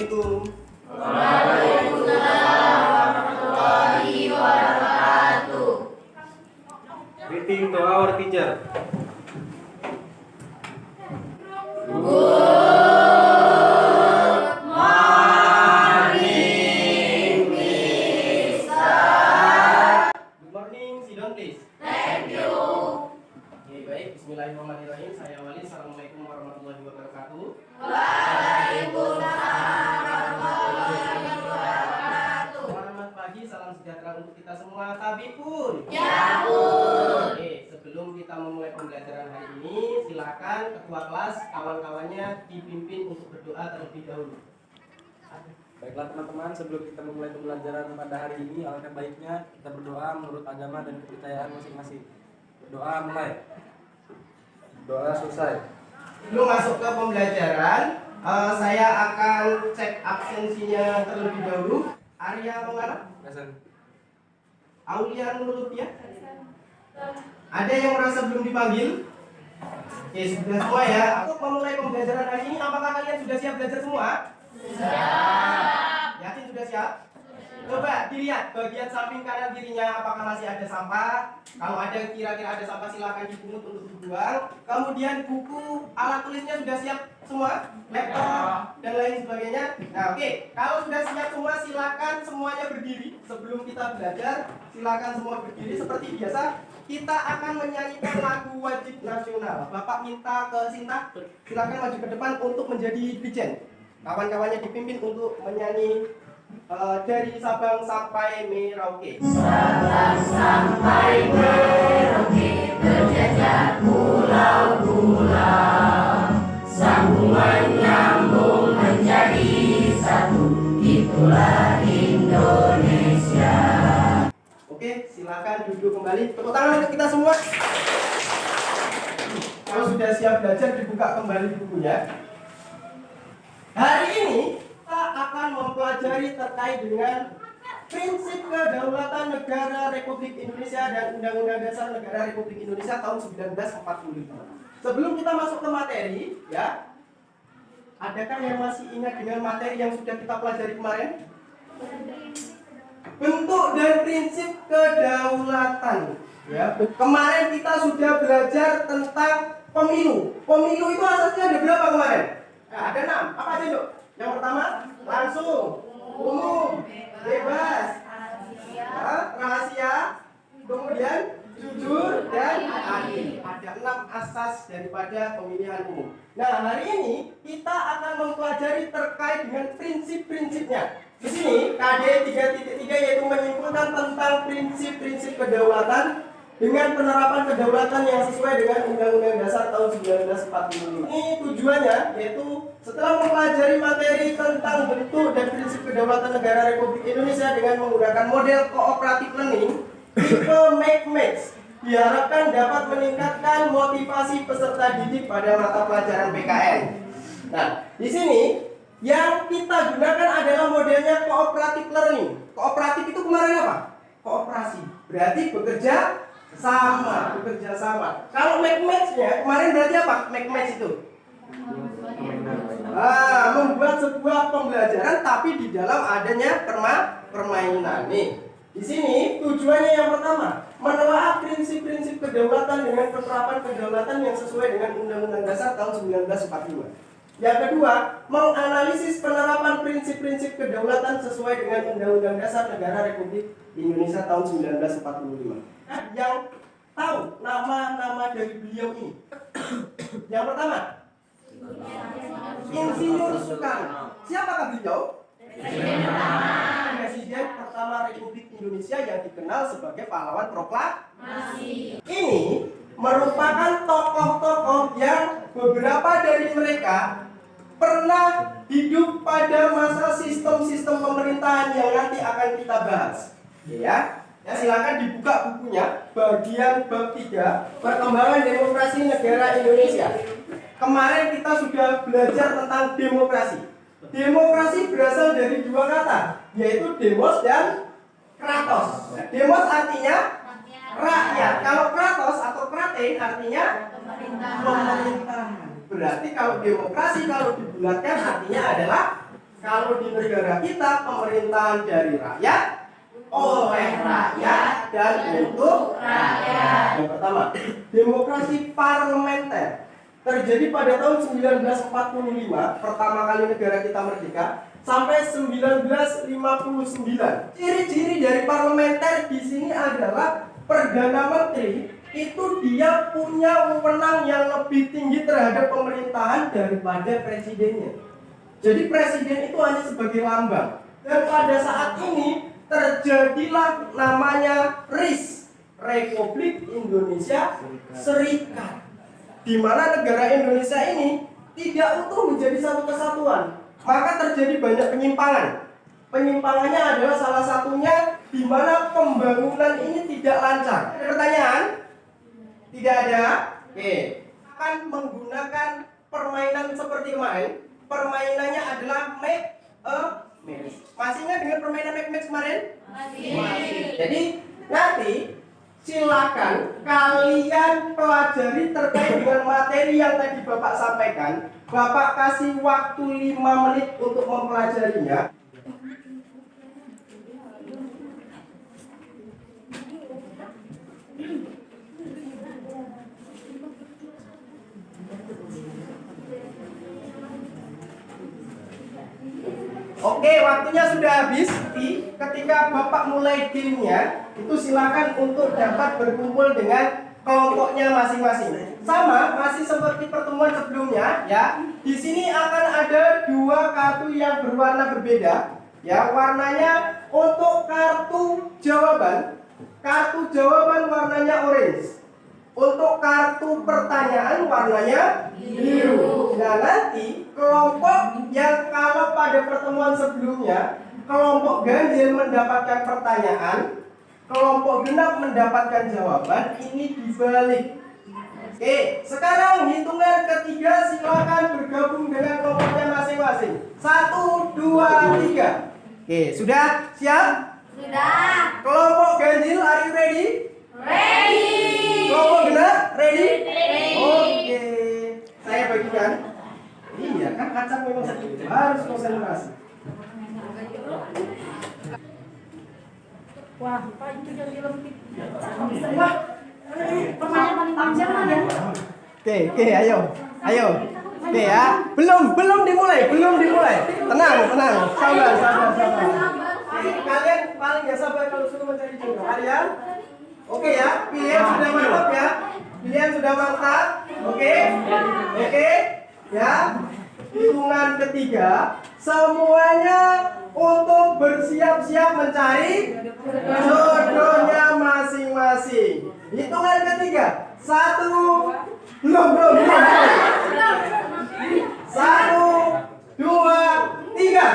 Assalamualaikum. Waalaikumsalam warahmatullahi wabarakatuh. Greeting to our teacher. Bismillahirrahmanirrahim. Saya Wali. Assalamualaikum warahmatullahi wabarakatuh. Waalaikumsalam warahmatullahi wabarakatuh. Selamat pagi, salam sejahtera untuk kita semua. Tabipun. Ya pun. Oke, sebelum kita memulai pembelajaran hari ini, silakan ketua kelas kawan-kawannya dipimpin untuk berdoa terlebih dahulu. Baiklah teman-teman, sebelum kita memulai pembelajaran pada hari ini, alangkah baiknya kita berdoa menurut agama dan kepercayaan masing-masing. Berdoa mulai. Doa selesai. Sebelum masuk ke pembelajaran, saya akan cek absensinya terlebih dahulu. Arya Mengara, Present. Aulia Nurulupia. Ada yang merasa belum dipanggil? Oke, sudah semua ya. Untuk memulai pembelajaran hari ini, apakah kalian sudah siap belajar semua? Siap. Yakin sudah siap? Coba dilihat bagian samping kanan kirinya apakah masih ada sampah. Kalau ada kira-kira ada sampah silakan dipungut untuk dibuang. Kemudian buku alat tulisnya sudah siap semua, laptop dan lain sebagainya. Nah, oke. Kalau sudah siap semua silakan semuanya berdiri. Sebelum kita belajar silakan semua berdiri seperti biasa. Kita akan menyanyikan lagu wajib nasional. Bapak minta ke Sinta silakan maju ke depan untuk menjadi dirjen. Kawan-kawannya dipimpin untuk menyanyi dari Sabang sampai Merauke. Sabang sampai Merauke berjajar pulau-pulau, sambungan nyambung menjadi satu, itulah Indonesia. Oke, silakan duduk kembali. Tepuk tangan untuk kita semua. Kalau sudah siap belajar, dibuka kembali bukunya. Hari ini kita akan mempelajari terkait dengan prinsip kedaulatan negara Republik Indonesia dan Undang-Undang Dasar Negara Republik Indonesia tahun 1945. Sebelum kita masuk ke materi, ya, adakah yang masih ingat dengan materi yang sudah kita pelajari kemarin? Bentuk dan prinsip kedaulatan. Ya, kemarin kita sudah belajar tentang pemilu. Pemilu itu asasnya ada berapa kemarin? Nah, ada 6. Apa aja, Dok? Yang pertama, langsung, umum, bebas, rahasia, kemudian jujur dan adil. Ada 6 asas daripada pemilihan umum. Nah, hari ini kita akan mempelajari terkait dengan prinsip-prinsipnya. Di sini KD 3.3 yaitu menyimpulkan tentang prinsip-prinsip kedaulatan dengan penerapan kedaulatan yang sesuai dengan Undang-Undang Dasar tahun 1945. Ini tujuannya yaitu setelah mempelajari materi tentang bentuk dan prinsip kedaulatan negara Republik Indonesia dengan menggunakan model cooperative learning tipe Make-Max, diharapkan dapat meningkatkan motivasi peserta didik pada mata pelajaran PKN. Nah, di sini yang kita gunakan adalah modelnya cooperative learning. Kooperatif itu kemarin apa? Kooperasi. Berarti bekerja sama. Kalau Make-Max-nya kemarin berarti apa? Make-Max itu membuat sebuah pembelajaran tapi di dalam adanya permainan. Nih, di sini tujuannya yang pertama menelaah prinsip-prinsip kedaulatan dengan penerapan kedaulatan yang sesuai dengan Undang-Undang Dasar tahun 1945. Yang kedua, menganalisis penerapan prinsip-prinsip kedaulatan sesuai dengan Undang-Undang Dasar Negara Republik Indonesia tahun 1945. Yang tahu nama-nama dari beliau ini? Yang pertama, Insinyur Soekarno. Siapakah beliau? Presiden pertama Republik Indonesia yang dikenal sebagai pahlawan proklamasi. Ini merupakan tokoh-tokoh yang beberapa dari mereka pernah hidup pada masa sistem-sistem pemerintahan yang nanti akan kita bahas. Ya, silakan dibuka bukunya bagian bab 3 perkembangan demokrasi negara Indonesia. Kemarin kita sudah belajar tentang demokrasi. Demokrasi berasal dari 2 kata, yaitu demos dan kratos. Demos artinya rakyat. Kalau kratos atau kratein artinya pemerintahan. Berarti kalau demokrasi kalau dibulatkan artinya adalah Kalau di negara kita pemerintahan dari rakyat, oleh rakyat, dan untuk rakyat. yang pertama, demokrasi parlementer terjadi pada tahun 1945, pertama kali negara kita merdeka, sampai 1959. Ciri-ciri dari parlementer di sini adalah Perdana Menteri itu dia punya wewenang yang lebih tinggi terhadap pemerintahan daripada presidennya. Jadi presiden itu hanya sebagai lambang. Dan pada saat ini terjadilah namanya RIS, Republik Indonesia Serikat, di mana negara Indonesia ini tidak utuh menjadi satu kesatuan. Maka terjadi banyak penyimpangan. Penyimpangannya adalah salah satunya di mana pembangunan ini tidak lancar. Ada pertanyaan? Tidak ada? Oke. Akan menggunakan permainan seperti kemarin. Permainannya adalah make a match. Masih ingat dengan permainan make a match kemarin? Masih. Jadi nanti silakan kalian pelajari terkait dengan materi yang tadi Bapak sampaikan. Bapak kasih waktu 5 menit untuk mempelajarinya. Oke, waktunya sudah habis. Ketika Bapak mulai gamenya, itu silakan untuk dapat berkumpul dengan kelompoknya masing-masing. Sama, masih seperti pertemuan sebelumnya, ya. Di sini akan ada 2 kartu yang berwarna berbeda, ya. Warnanya untuk kartu jawaban warnanya orange. Untuk kartu pertanyaan warnanya biru. Nah, nanti kelompok yang kalau pada pertemuan sebelumnya kelompok ganjil mendapatkan pertanyaan, kelompok genap mendapatkan jawaban, ini dibalik. Oke, sekarang hitungan ketiga silakan bergabung dengan kelompoknya masing-masing. 1, 2, 3. Oke, sudah siap? Sudah. Kelompok ganjil, are you ready? Ready. Kelompok genap, ready? Ready. Oke, saya bagikan. Iya kan, kacang memang sedikit, harus konsentrasi. Wah, Pak, itu yang film wah, permainan paling panjang lah ya. Oke, ayo. Oke ya, belum dimulai. Tenang, sabar. Oke, kalian paling gak sabar kalau suruh mencari jodoh. Kalian, oke ya, pilihan sudah mantap ya. Oke, ya. Hitungan ketiga, semuanya untuk bersiap-siap mencari jodohnya masing-masing. Hitungan ketiga, 1, belum. 1, 2, 3.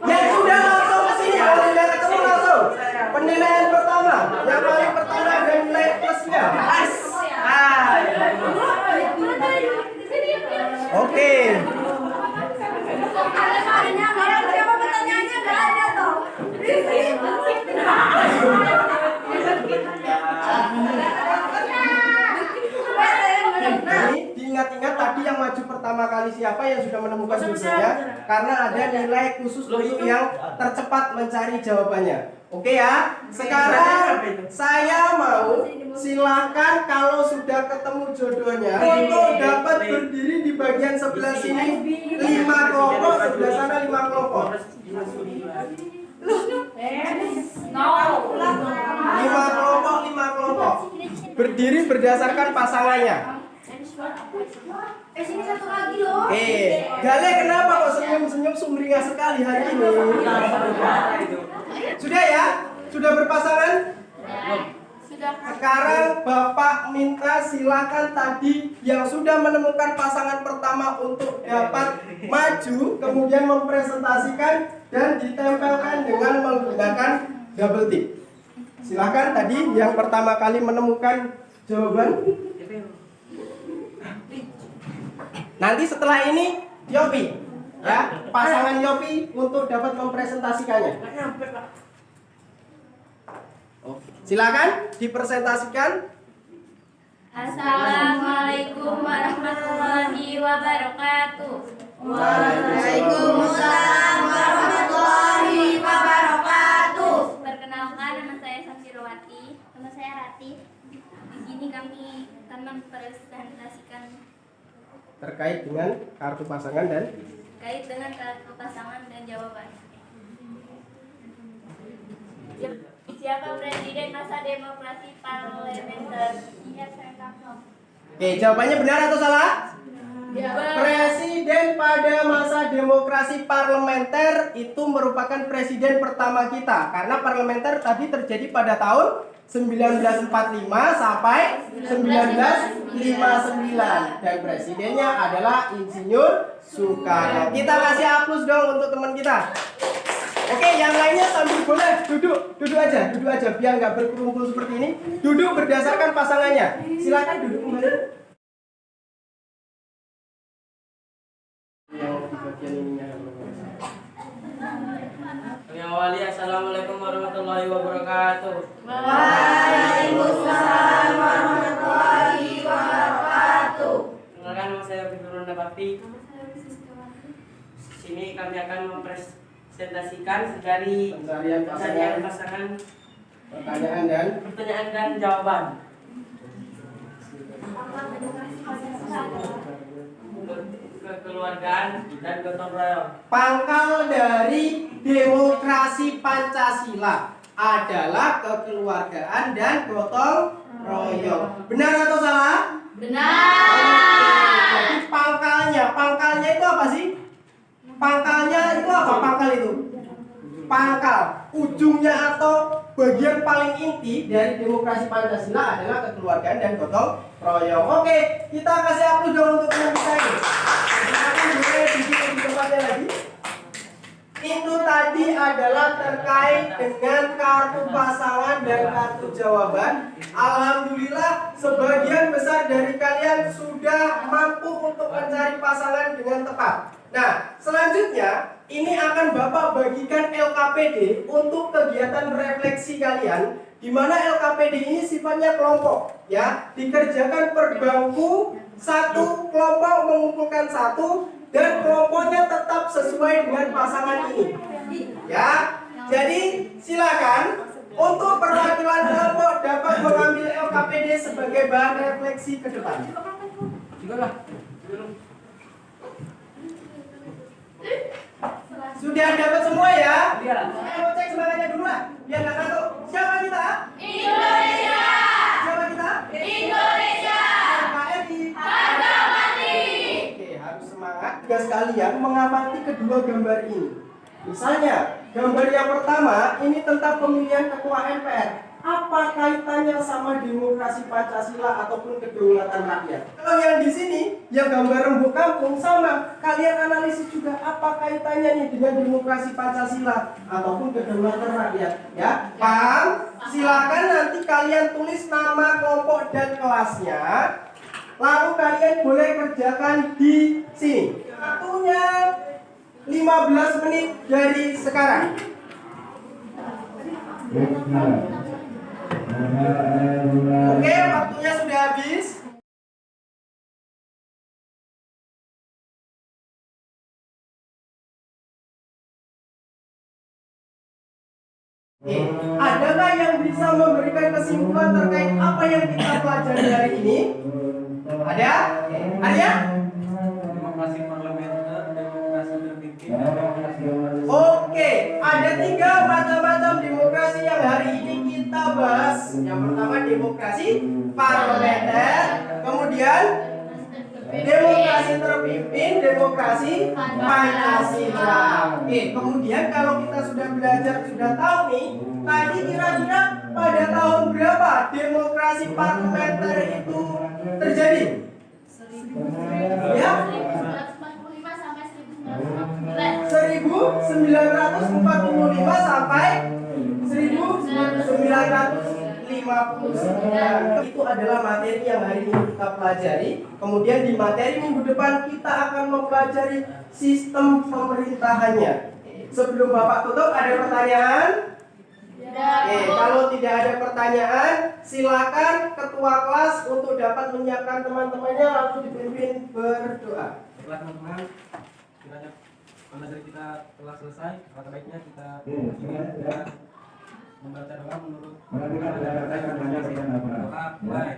Yang sudah langsung ke sini, kalau tidak ketemu langsung. Penilaian pertama, yang paling pertama ada nilai plusnya. Oke. Ini diingat-ingat tadi yang maju pertama kali siapa yang sudah menemukan jodohnya, karena ada nilai khusus untuk yang tercepat mencari jawabannya. Oke ya. Sekarang saya mau silakan kalau sudah ketemu jodohnya untuk dapat berdiri di bagian sebelah sini 5 kelompok, sebelah sana 5 kelompok. 5 kelompok. Berdiri berdasarkan pasangannya. Sini satu lagi loh. Gale kenapa kok senyum-senyum sumringah sekali hari ini? Sudah ya? Sudah berpasangan? Sudah. Sekarang Bapak minta silakan tadi yang sudah menemukan pasangan pertama untuk dapat maju, kemudian mempresentasikan dan ditempelkan dengan menggunakan double tick. Silakan tadi yang pertama kali menemukan jawaban. Nanti setelah ini Yopi, ya, pasangan Yopi untuk dapat mempresentasikannya. Silakan dipresentasikan. Assalamualaikum warahmatullahi wabarakatuh. Waalaikumsalam warahmatullahi wabarakatuh. Perkenalkan, nama saya Safirowati. Nama saya Rati. Di sini kami akan mempresentasikan Terkait dengan kartu pasangan dan terkait dengan kartu pasangan dan jawaban. Siapa presiden masa demokrasi parlementer? Oke, jawabannya benar atau salah? Presiden pada masa demokrasi parlementer itu merupakan presiden pertama kita, karena parlementer tadi terjadi pada tahun 1945 sampai 1959 dan presidennya adalah Insinyur Soekarno. Kita kasih aplaus dong untuk teman kita. Oke, yang lainnya sambil boleh duduk aja biar nggak berkumpul seperti ini. Duduk berdasarkan pasangannya. Silakan duduk kembali. Awali, assalamualaikum warahmatullahi wabarakatuh. Waalaikumsalam warahmatullahi wabarakatuh. Perkenalkan, nama saya Fitrul Bakti. Sini kami akan mempresentasikan dari Pencarian pasangan, pertanyaan dan jawaban. Kekeluargaan dan gotong royong. pangkal dari demokrasi Pancasila adalah kekeluargaan dan gotong royong. Benar atau salah? Benar. Jadi pangkalnya itu apa sih? Pangkalnya itu apa? Pangkal itu pangkal, ujungnya atau bagian paling inti dari demokrasi Pancasila adalah kekeluargaan dan gotong royong. Oke, kita kasih aplaus dong untuk teman kita ini. Silakan boleh duduk di tempatnya lagi. Itu tadi adalah terkait dengan kartu pasangan dan kartu jawaban. Alhamdulillah sebagian besar dari kalian sudah mampu untuk mencari pasangan dengan tepat. Nah, selanjutnya ini akan Bapak bagikan LKPD untuk kegiatan refleksi kalian, di mana LKPD ini sifatnya kelompok, ya, dikerjakan per bangku, satu kelompok mengumpulkan satu, dan kelompoknya tetap sesuai dengan pasangan ini, ya. Jadi silakan untuk perwakilan kelompok dapat mengambil LKPD sebagai bahan refleksi ke depan. Sudah dapat semua ya? Ayo cek semangatnya dulu lah, biar nggak ngantuk. Siapa kita? Indonesia. Siapa kita? Indonesia. NKRI. Harga mati. Oke, harus semangat. Tugas kalian mengamati kedua gambar ini. Misalnya, gambar yang pertama ini tentang pemilihan ketua MPR. Apa kaitannya sama demokrasi Pancasila ataupun kedaulatan rakyat? Kalau yang di sini, yang gambar rembuk kampung sama. Kalian analisis juga apa kaitannya nih dengan demokrasi Pancasila ataupun kedaulatan rakyat. Ya, paham? Silakan nanti kalian tulis nama kelompok dan kelasnya. Lalu kalian boleh kerjakan di sini. Waktunya 15 menit dari sekarang. Oke, waktunya sudah habis. Oke, adakah yang bisa memberikan kesimpulan terkait apa yang kita pelajari hari ini? Ada? Ada? Demokrasi parlementer, demokrasi terpimpin, dan demokrasi Oke, ada 3 macam-macam demokrasi yang hari ini kita bahas. Yang pertama demokrasi parlementer, kemudian demokrasi terpimpin, demokrasi Pancasila. Oke, kemudian kalau kita sudah belajar, sudah tahu nih, tadi kira-kira pada tahun berapa demokrasi parlementer itu terjadi? Ya? 1945 sampai 1959. Itu adalah materi yang hari ini kita pelajari. Kemudian di materi minggu depan kita akan mempelajari sistem pemerintahannya. Sebelum Bapak tutup, ada pertanyaan? Oke, kalau tidak ada pertanyaan, silakan ketua kelas untuk dapat menyiapkan teman-temannya lalu dipimpin berdoa. Baiklah teman-teman, kiranya pembelajaran kita telah selesai. Alangkah baiknya kita kita membaca doa menurut doa mulai.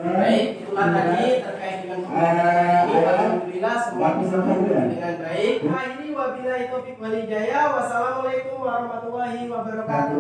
Baik, itulah tadi terkait dengan pembelajaran ini. Alhamdulillah semua bisa berjalan dengan baik. Akhiri wabillahi taufiq wal hidayah. Wassalamualaikum warahmatullahi wabarakatuh.